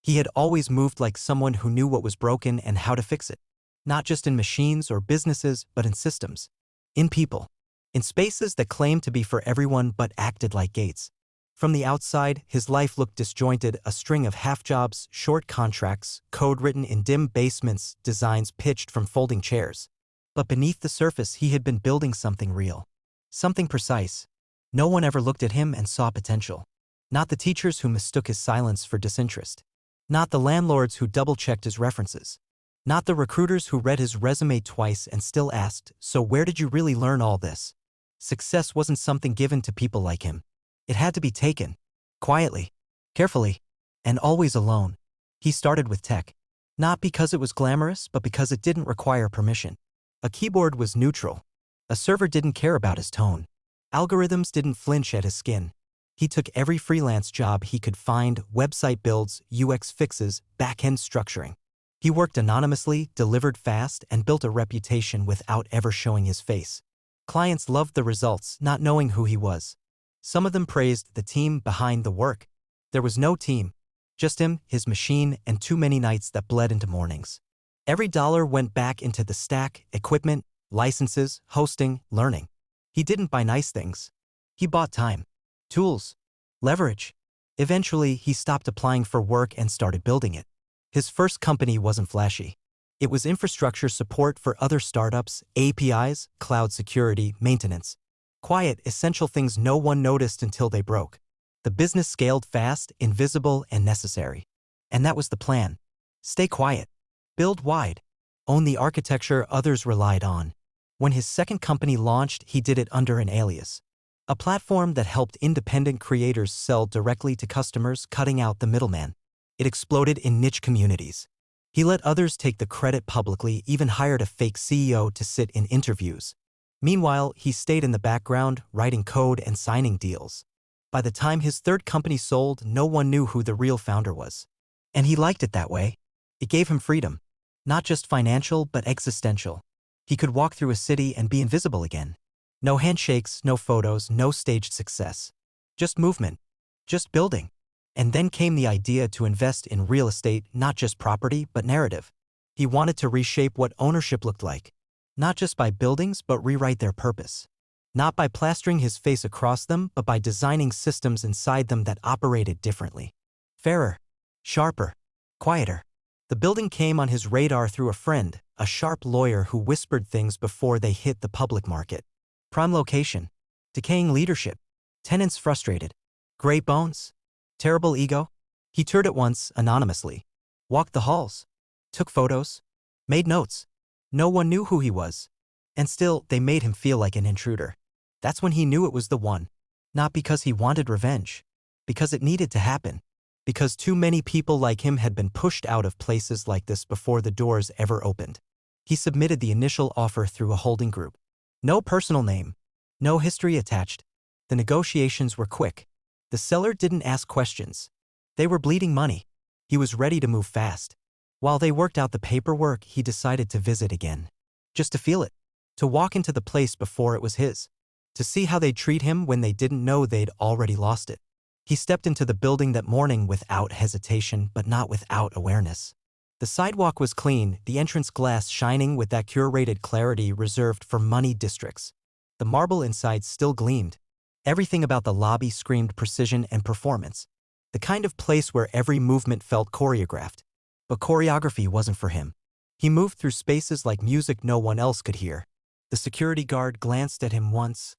He had always moved like someone who knew what was broken and how to fix it. Not just in machines or businesses, but in systems. In people. In spaces that claimed to be for everyone but acted like gates. From the outside, his life looked disjointed, a string of half-jobs, short contracts, code written in dim basements, designs pitched from folding chairs. But beneath the surface, he had been building something real. Something precise. No one ever looked at him and saw potential. Not the teachers who mistook his silence for disinterest. Not the landlords who double-checked his references. Not the recruiters who read his resume twice and still asked, "So where did you really learn all this?" Success wasn't something given to people like him. It had to be taken. Quietly. Carefully. And always alone. He started with tech. Not because it was glamorous, but because it didn't require permission. A keyboard was neutral. A server didn't care about his tone. Algorithms didn't flinch at his skin. He took every freelance job he could find, website builds, UX fixes, back-end structuring. He worked anonymously, delivered fast, and built a reputation without ever showing his face. Clients loved the results, not knowing who he was. Some of them praised the team behind the work. There was no team. Just him, his machine, and too many nights that bled into mornings. Every dollar went back into the stack, equipment, licenses, hosting, learning. He didn't buy nice things. He bought time. Tools. Leverage. Eventually, he stopped applying for work and started building it. His first company wasn't flashy. It was infrastructure support for other startups, APIs, cloud security, maintenance. Quiet, essential things no one noticed until they broke. The business scaled fast, invisible, and necessary. And that was the plan. Stay quiet. Build wide. Own the architecture others relied on. When his second company launched, he did it under an alias. A platform that helped independent creators sell directly to customers, cutting out the middleman. It exploded in niche communities. He let others take the credit publicly, even hired a fake CEO to sit in interviews. Meanwhile, he stayed in the background, writing code and signing deals. By the time his third company sold, no one knew who the real founder was. And he liked it that way. It gave him freedom. Not just financial, but existential. He could walk through a city and be invisible again. No handshakes, no photos, no staged success. Just movement. Just building. And then came the idea to invest in real estate, not just property, but narrative. He wanted to reshape what ownership looked like. Not just by buildings, but rewrite their purpose. Not by plastering his face across them, but by designing systems inside them that operated differently. Fairer. Sharper. Quieter. The building came on his radar through a friend, a sharp lawyer who whispered things before they hit the public market. Prime location. Decaying leadership. Tenants frustrated. Great bones. Terrible ego. He toured it once, anonymously. Walked the halls. Took photos. Made notes. No one knew who he was. And still, they made him feel like an intruder. That's when he knew it was the one. Not because he wanted revenge. Because it needed to happen. Because too many people like him had been pushed out of places like this before the doors ever opened. He submitted the initial offer through a holding group. No personal name. No history attached. The negotiations were quick. The seller didn't ask questions. They were bleeding money. He was ready to move fast. While they worked out the paperwork, he decided to visit again. Just to feel it. To walk into the place before it was his. To see how they'd treat him when they didn't know they'd already lost it. He stepped into the building that morning without hesitation, but not without awareness. The sidewalk was clean, the entrance glass shining with that curated clarity reserved for moneyed districts. The marble inside still gleamed. Everything about the lobby screamed precision and performance. The kind of place where every movement felt choreographed. But choreography wasn't for him. He moved through spaces like music no one else could hear. The security guard glanced at him once,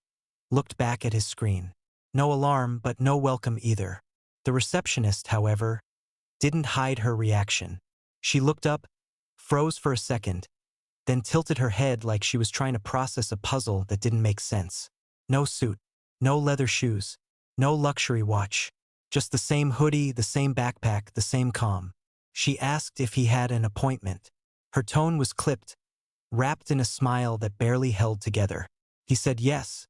looked back at his screen. No alarm, but no welcome either. The receptionist, however, didn't hide her reaction. She looked up, froze for a second, then tilted her head like she was trying to process a puzzle that didn't make sense. No suit, no leather shoes, no luxury watch. Just the same hoodie, the same backpack, the same calm. She asked if he had an appointment. Her tone was clipped, wrapped in a smile that barely held together. He said yes,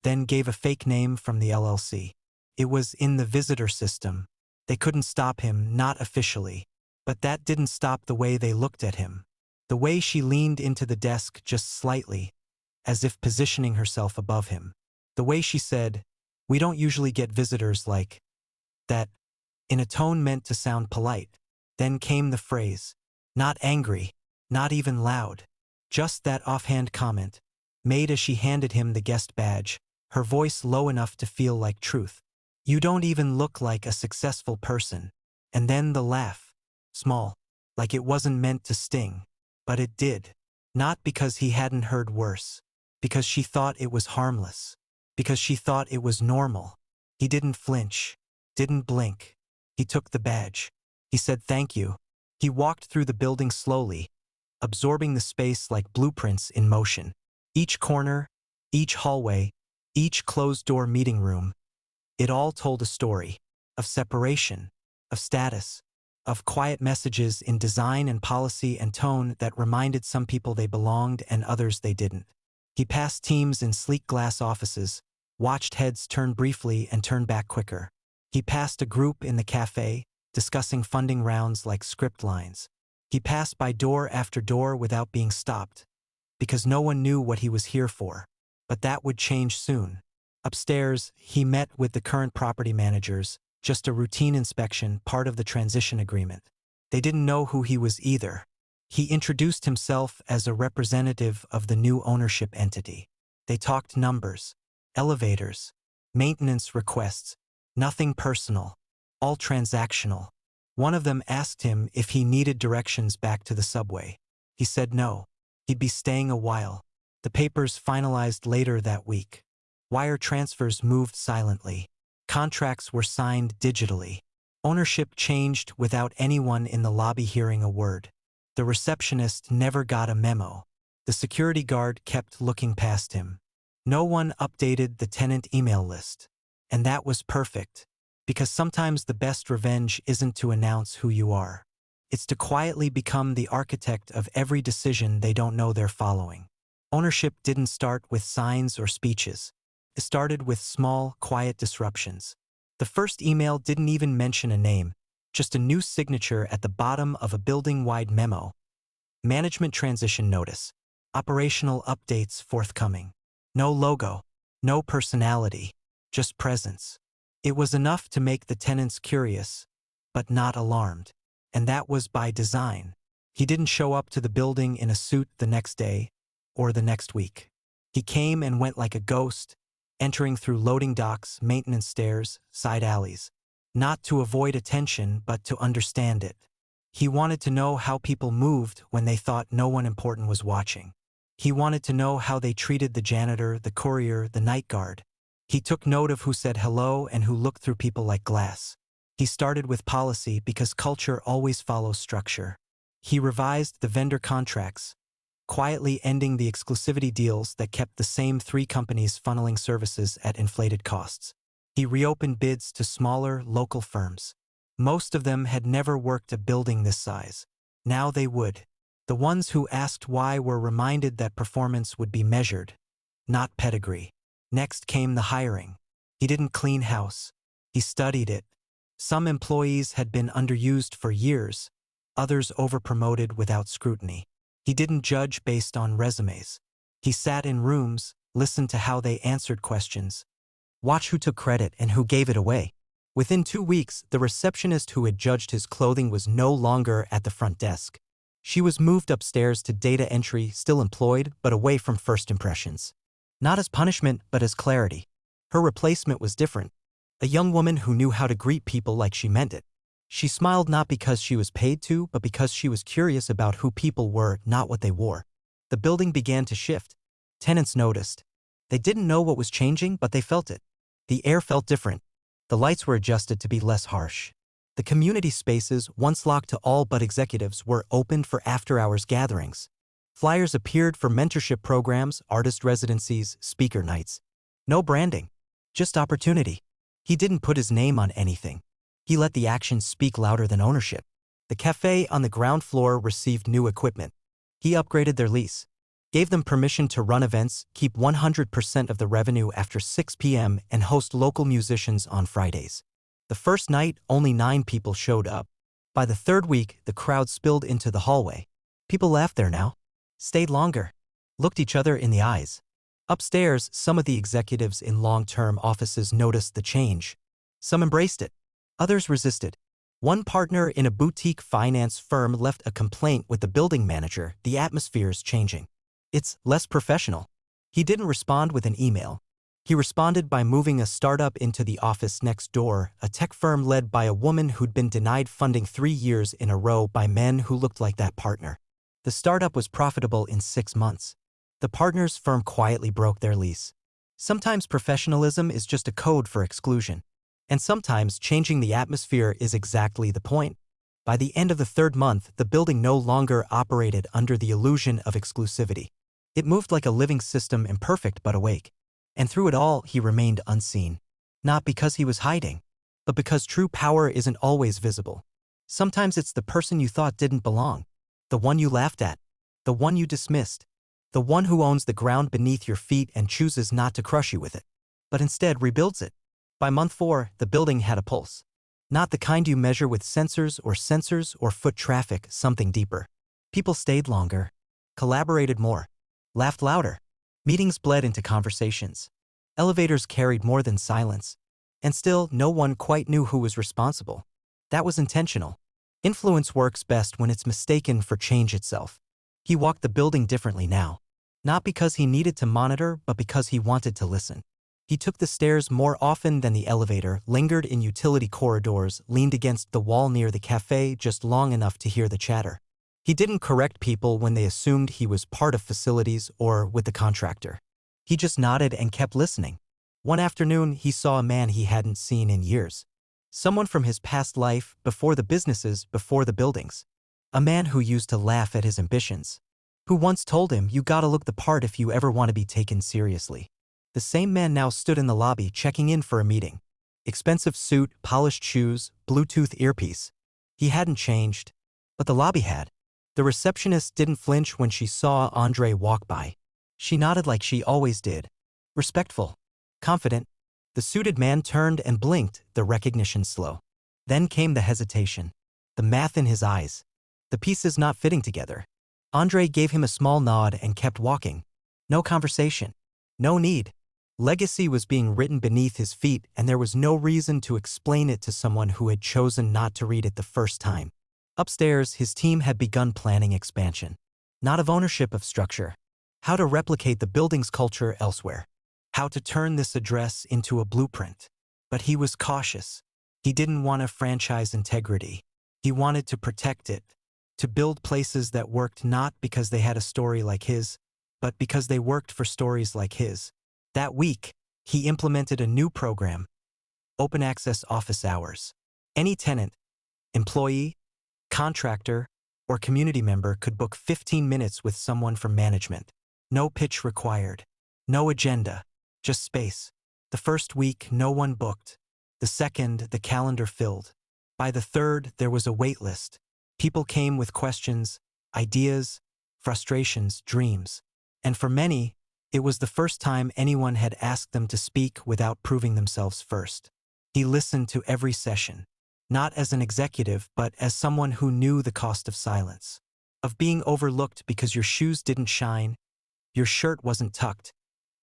then gave a fake name from the LLC. It was in the visitor system. They couldn't stop him, not officially. But that didn't stop the way they looked at him. The way she leaned into the desk just slightly, as if positioning herself above him. The way she said, "We don't usually get visitors like that," in a tone meant to sound polite. Then came the phrase. Not angry, not even loud. Just that offhand comment, made as she handed him the guest badge, her voice low enough to feel like truth. You don't even look like a successful person. And then the laugh. Small. Like it wasn't meant to sting. But it did. Not because he hadn't heard worse. Because she thought it was harmless. Because she thought it was normal. He didn't flinch. Didn't blink. He took the badge. He said thank you. He walked through the building slowly, absorbing the space like blueprints in motion. Each corner, each hallway, each closed-door meeting room. It all told a story. Of separation. Of status. Of quiet messages in design and policy and tone that reminded some people they belonged and others they didn't. He passed teams in sleek glass offices, watched heads turn briefly and turn back quicker. He passed a group in the cafe, discussing funding rounds like script lines. He passed by door after door without being stopped, because no one knew what he was here for. But that would change soon. Upstairs, he met with the current property managers, just a routine inspection, part of the transition agreement. They didn't know who he was either. He introduced himself as a representative of the new ownership entity. They talked numbers, elevators, maintenance requests, nothing personal, all transactional. One of them asked him if he needed directions back to the subway. He said no. He'd be staying a while. The papers finalized later that week. Wire transfers moved silently. Contracts were signed digitally. Ownership changed without anyone in the lobby hearing a word. The receptionist never got a memo. The security guard kept looking past him. No one updated the tenant email list. And that was perfect. Because sometimes the best revenge isn't to announce who you are. It's to quietly become the architect of every decision they don't know they're following. Ownership didn't start with signs or speeches. It started with small, quiet disruptions. The first email didn't even mention a name, just a new signature at the bottom of a building-wide memo. Management transition notice. Operational updates forthcoming. No logo. No personality. Just presence. It was enough to make the tenants curious, but not alarmed. And that was by design. He didn't show up to the building in a suit the next day or the next week. He came and went like a ghost, entering through loading docks, maintenance stairs, side alleys. Not to avoid attention, but to understand it. He wanted to know how people moved when they thought no one important was watching. He wanted to know how they treated the janitor, the courier, the night guard. He took note of who said hello and who looked through people like glass. He started with policy because culture always follows structure. He revised the vendor contracts, quietly ending the exclusivity deals that kept the same 3 companies funneling services at inflated costs. He reopened bids to smaller, local firms. Most of them had never worked a building this size. Now they would. The ones who asked why were reminded that performance would be measured, not pedigree. Next came the hiring. He didn't clean house. He studied it. Some employees had been underused for years, others overpromoted without scrutiny. He didn't judge based on resumes. He sat in rooms, listened to how they answered questions. Watch who took credit and who gave it away. Within 2 weeks, the receptionist who had judged his clothing was no longer at the front desk. She was moved upstairs to data entry, still employed, but away from first impressions. Not as punishment, but as clarity. Her replacement was different. A young woman who knew how to greet people like she meant it. She smiled not because she was paid to, but because she was curious about who people were, not what they wore. The building began to shift. Tenants noticed. They didn't know what was changing, but they felt it. The air felt different. The lights were adjusted to be less harsh. The community spaces, once locked to all but executives, were opened for after-hours gatherings. Flyers appeared for mentorship programs, artist residencies, speaker nights. No branding. Just opportunity. He didn't put his name on anything. He let the actions speak louder than ownership. The cafe on the ground floor received new equipment. He upgraded their lease. Gave them permission to run events, keep 100% of the revenue after 6 p.m. and host local musicians on Fridays. The first night, only 9 people showed up. By the 3rd week, the crowd spilled into the hallway. People laughed there now. Stayed longer. Looked each other in the eyes. Upstairs, some of the executives in long-term offices noticed the change. Some embraced it. Others resisted. One partner in a boutique finance firm left a complaint with the building manager. The atmosphere's changing. It's less professional. He didn't respond with an email. He responded by moving a startup into the office next door, a tech firm led by a woman who'd been denied funding 3 years in a row by men who looked like that partner. The startup was profitable in 6 months. The partner's firm quietly broke their lease. Sometimes professionalism is just a code for exclusion. And sometimes changing the atmosphere is exactly the point. By the end of the 3rd month, the building no longer operated under the illusion of exclusivity. It moved like a living system, imperfect but awake. And through it all, he remained unseen. Not because he was hiding, but because true power isn't always visible. Sometimes it's the person you thought didn't belong, the one you laughed at, the one you dismissed, the one who owns the ground beneath your feet and chooses not to crush you with it, but instead rebuilds it. By month 4, the building had a pulse. Not the kind you measure with sensors or foot traffic, something deeper. People stayed longer, collaborated more, laughed louder. Meetings bled into conversations. Elevators carried more than silence. And still, no one quite knew who was responsible. That was intentional. Influence works best when it's mistaken for change itself. He walked the building differently now. Not because he needed to monitor, but because he wanted to listen. He took the stairs more often than the elevator, lingered in utility corridors, leaned against the wall near the cafe just long enough to hear the chatter. He didn't correct people when they assumed he was part of facilities or with the contractor. He just nodded and kept listening. One afternoon, he saw a man he hadn't seen in years. Someone from his past life, before the businesses, before the buildings. A man who used to laugh at his ambitions. Who once told him, "You gotta look the part if you ever want to be taken seriously." The same man now stood in the lobby checking in for a meeting. Expensive suit, polished shoes, Bluetooth earpiece. He hadn't changed, but the lobby had. The receptionist didn't flinch when she saw Andre walk by. She nodded like she always did. Respectful. Confident. The suited man turned and blinked, the recognition slow. Then came the hesitation. The math in his eyes. The pieces not fitting together. Andre gave him a small nod and kept walking. No conversation. No need. Legacy was being written beneath his feet, and there was no reason to explain it to someone who had chosen not to read it the first time. Upstairs, his team had begun planning expansion. Not of ownership, of structure. How to replicate the building's culture elsewhere. How to turn this address into a blueprint. But he was cautious. He didn't want to franchise integrity. He wanted to protect it. To build places that worked not because they had a story like his, but because they worked for stories like his. That week, he implemented a new program. Open access office hours. Any tenant, employee, contractor, or community member could book 15 minutes with someone from management. No pitch required. No agenda. Just space. The first week, no one booked. The second, the calendar filled. By the third, there was a wait list. People came with questions, ideas, frustrations, dreams. And for many, it was the first time anyone had asked them to speak without proving themselves first. He listened to every session. Not as an executive, but as someone who knew the cost of silence. Of being overlooked because your shoes didn't shine, your shirt wasn't tucked,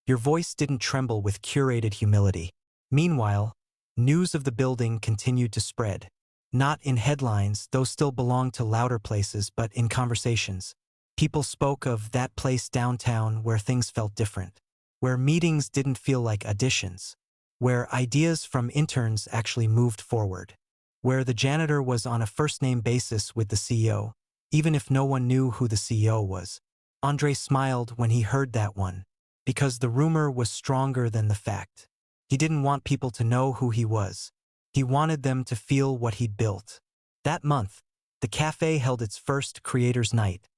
your voice didn't tremble with curated humility. Meanwhile, news of the building continued to spread. Not in headlines, those still belonged to louder places, but in conversations. People spoke of that place downtown where things felt different, where meetings didn't feel like auditions, where ideas from interns actually moved forward, where the janitor was on a first-name basis with the CEO, even if no one knew who the CEO was. Andre smiled when he heard that one, because the rumor was stronger than the fact. He didn't want people to know who he was. He wanted them to feel what he'd built. That month, the cafe held its first Creators Night.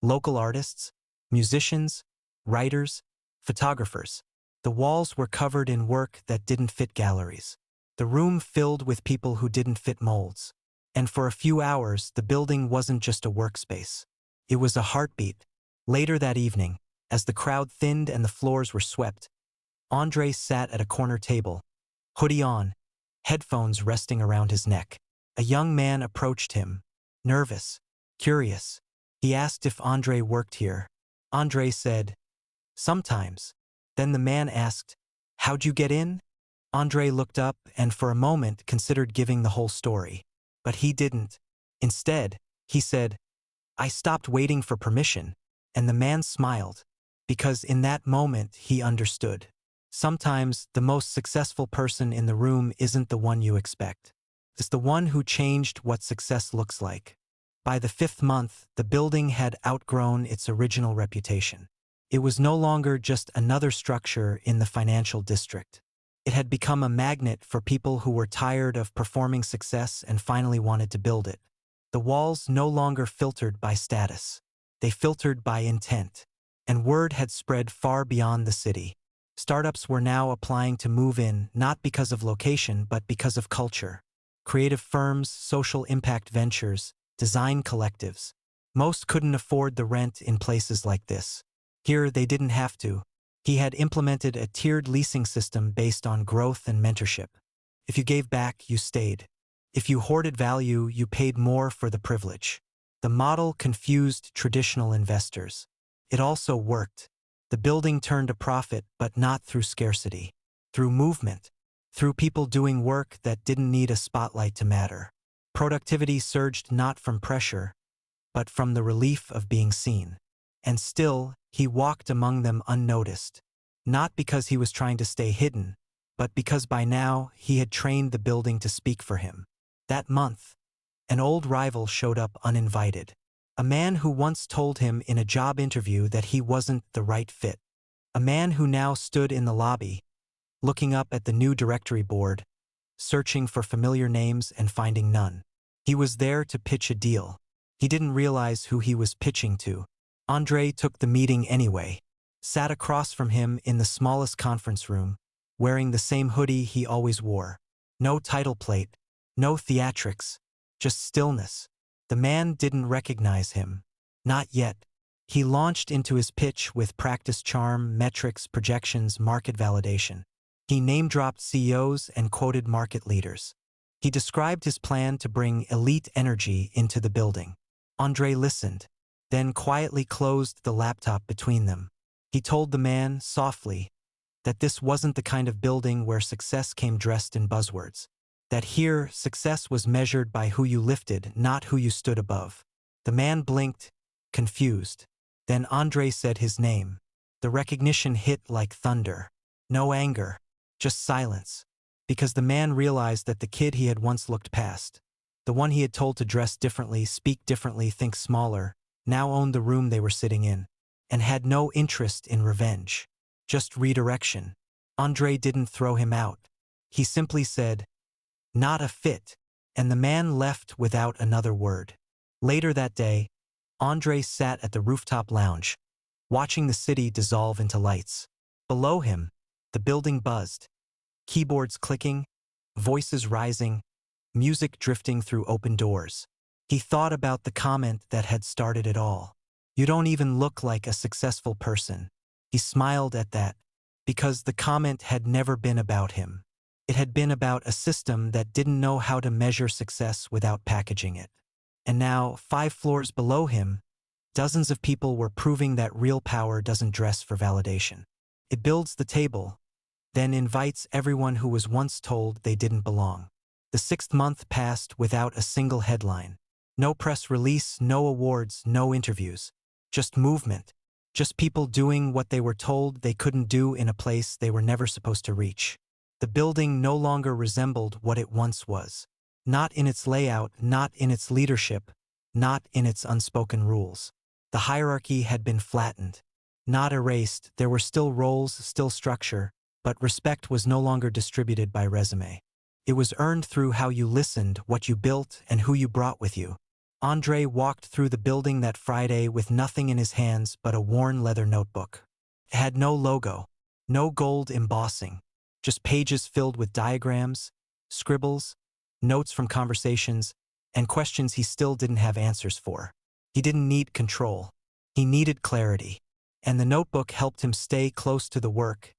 Local artists, musicians, writers, photographers. The walls were covered in work that didn't fit galleries. The room filled with people who didn't fit molds. And for a few hours, the building wasn't just a workspace. It was a heartbeat. Later that evening, as the crowd thinned and the floors were swept, Andre sat at a corner table, hoodie on, headphones resting around his neck. A young man approached him, nervous, curious. He asked if Andre worked here. Andre said, "Sometimes." Then the man asked, "How'd you get in?" Andre looked up and for a moment considered giving the whole story. But he didn't. Instead, he said, "I stopped waiting for permission," and the man smiled, because in that moment he understood. Sometimes the most successful person in the room isn't the one you expect. It's the one who changed what success looks like. By the 5th month, the building had outgrown its original reputation. It was no longer just another structure in the financial district. It had become a magnet for people who were tired of performing success and finally wanted to build it. The walls no longer filtered by status. They filtered by intent. And word had spread far beyond the city. Startups were now applying to move in, not because of location, but because of culture. Creative firms, social impact ventures, design collectives. Most couldn't afford the rent in places like this. Here, they didn't have to. He had implemented a tiered leasing system based on growth and mentorship. If you gave back, you stayed. If you hoarded value, you paid more for the privilege. The model confused traditional investors. It also worked. The building turned a profit, but not through scarcity. Through movement. Through people doing work that didn't need a spotlight to matter. Productivity surged not from pressure, but from the relief of being seen. And still, he walked among them unnoticed. Not because he was trying to stay hidden, but because by now he had trained the building to speak for him. That month, an old rival showed up uninvited. A man who once told him in a job interview that he wasn't the right fit. A man who now stood in the lobby, looking up at the new directory board, searching for familiar names and finding none. He was there to pitch a deal. He didn't realize who he was pitching to. Andre took the meeting anyway, sat across from him in the smallest conference room, wearing the same hoodie he always wore. No title plate, no theatrics, just stillness. The man didn't recognize him. Not yet. He launched into his pitch with practiced charm, metrics, projections, market validation. He name-dropped CEOs and quoted market leaders. He described his plan to bring elite energy into the building. Andre listened, then quietly closed the laptop between them. He told the man, softly, that this wasn't the kind of building where success came dressed in buzzwords. That here, success was measured by who you lifted, not who you stood above. The man blinked, confused. Then Andre said his name. The recognition hit like thunder. No anger, just silence. Because the man realized that the kid he had once looked past, the one he had told to dress differently, speak differently, think smaller, now owned the room they were sitting in, and had no interest in revenge. Just redirection. Andre didn't throw him out. He simply said, "Not a fit," and the man left without another word. Later that day, Andre sat at the rooftop lounge, watching the city dissolve into lights. Below him, the building buzzed. Keyboards clicking, voices rising, music drifting through open doors. He thought about the comment that had started it all. "You don't even look like a successful person." He smiled at that, because the comment had never been about him. It had been about a system that didn't know how to measure success without packaging it. And now, 5 floors below him, dozens of people were proving that real power doesn't dress for validation. It builds the table, then invites everyone who was once told they didn't belong. The 6th month passed without a single headline. No press release, no awards, no interviews. Just movement. Just people doing what they were told they couldn't do in a place they were never supposed to reach. The building no longer resembled what it once was. Not in its layout, not in its leadership, not in its unspoken rules. The hierarchy had been flattened. Not erased, there were still roles, still structure, but respect was no longer distributed by resume. It was earned through how you listened, what you built, and who you brought with you. Andre walked through the building that Friday with nothing in his hands but a worn leather notebook. It had no logo, no gold embossing, just pages filled with diagrams, scribbles, notes from conversations, and questions he still didn't have answers for. He didn't need control. He needed clarity. And the notebook helped him stay close to the work,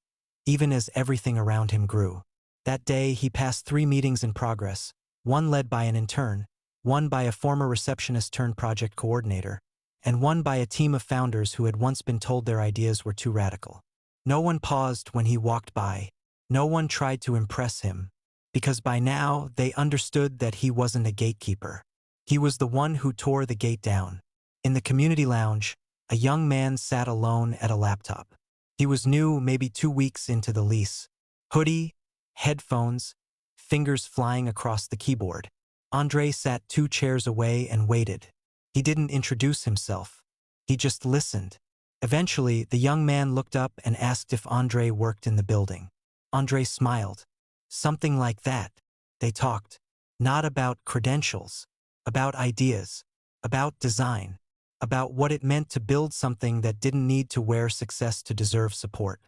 even as everything around him grew. That day, he passed 3 meetings in progress, one led by an intern, one by a former receptionist turned project coordinator, and one by a team of founders who had once been told their ideas were too radical. No one paused when he walked by. No one tried to impress him. because by now they understood that he wasn't a gatekeeper. He was the one who tore the gate down. In the community lounge, a young man sat alone at a laptop. He was new, maybe 2 weeks into the lease. Hoodie, headphones, fingers flying across the keyboard. Andre sat 2 chairs away and waited. He didn't introduce himself. He just listened. Eventually, the young man looked up and asked if Andre worked in the building. Andre smiled. Something like that. They talked. Not about credentials. About ideas. About design. About what it meant to build something that didn't need to wear success to deserve support.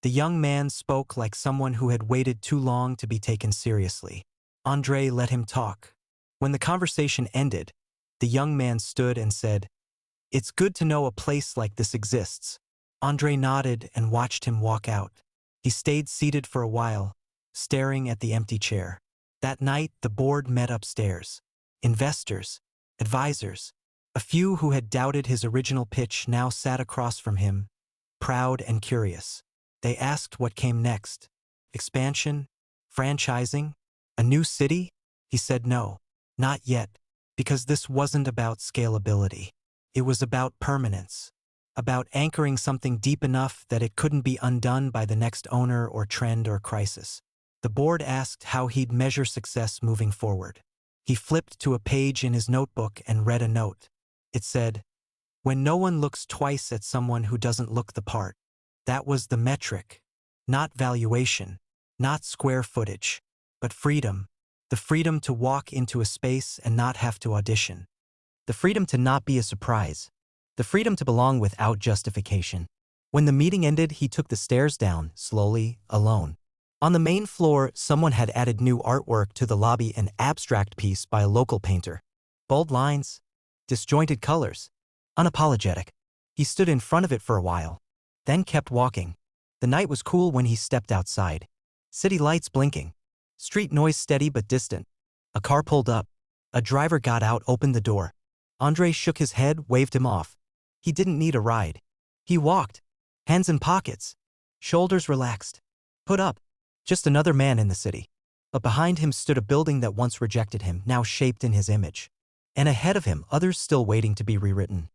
The young man spoke like someone who had waited too long to be taken seriously. Andre let him talk. When the conversation ended, the young man stood and said, "It's good to know a place like this exists." Andre nodded and watched him walk out. He stayed seated for a while, staring at the empty chair. That night, the board met upstairs. Investors, advisors, a few who had doubted his original pitch now sat across from him, proud and curious. They asked what came next. Expansion? Franchising? A new city? He said no, not yet, because this wasn't about scalability. It was about permanence, about anchoring something deep enough that it couldn't be undone by the next owner or trend or crisis. The board asked how he'd measure success moving forward. He flipped to a page in his notebook and read a note. It said, "When no one looks twice at someone who doesn't look the part." That was the metric. Not valuation, not square footage, but freedom. The freedom to walk into a space and not have to audition. The freedom to not be a surprise. The freedom to belong without justification. When the meeting ended, he took the stairs down, slowly, alone. On the main floor, someone had added new artwork to the lobby, an abstract piece by a local painter. Bold lines, disjointed colors, unapologetic. He stood in front of it for a while, then kept walking. The night was cool when he stepped outside. City lights blinking. Street noise steady but distant. A car pulled up. A driver got out, opened the door. Andre shook his head, waved him off. He didn't need a ride. He walked, hands in pockets, shoulders relaxed. Hood up. Just another man in the city. But behind him stood a building that once rejected him, now shaped in his image. And ahead of him, others still waiting to be rewritten.